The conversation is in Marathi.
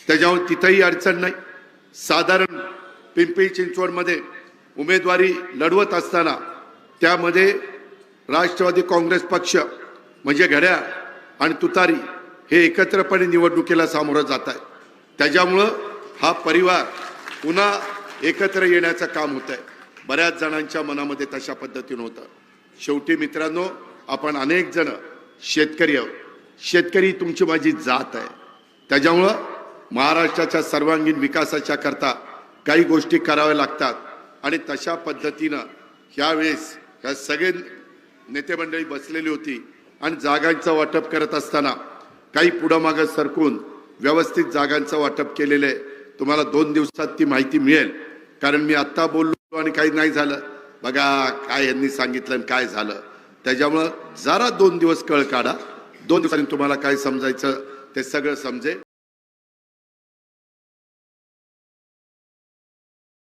त्याच्यामुळे तिथेही अडचण नाही। साधारण पिंपरी चिंचवडमध्ये उमेदवारी लढवत असताना त्यामध्ये राष्ट्रवादी काँग्रेस पक्ष म्हणजे घड्याळ आणि तुतारी हे एकत्रपणे निवडणुकीला सामोरं जात आहे। त्याच्यामुळं हा परिवार पुन्हा एकत्र येण्याचं काम होत आहे। बऱ्याच जणांच्या मनामध्ये तशा पद्धतीने होतं। शेवटी मित्रांनो, आपण अनेक जण शेतकरी आहोत। शेतकरी तुमची माझी जात आहे। त्याच्यामुळं महाराष्ट्राच्या सर्वांगीण विकासाच्या करता काही गोष्टी कराव्या लागतात आणि तशा पद्धतीनं यावेळेस ह्या सगळे नेते मंडळी बसलेली होती आणि जागांचं वाटप करत असताना काही पुढं मागं सरकून व्यवस्थित जागांचं वाटप केलेलं आहे। तुम्हाला 2 दिवसात ती माहिती मिळेल, कारण मी आत्ता बोललो आणि काही नाही झालं। बघा काय यांनी सांगितलं आणि काय झालं। त्याच्यामुळं जरा 2 दिवस कळ काढा। 2 दिवसांनी तुम्हाला काय समजायचं ते सगळं समजेल।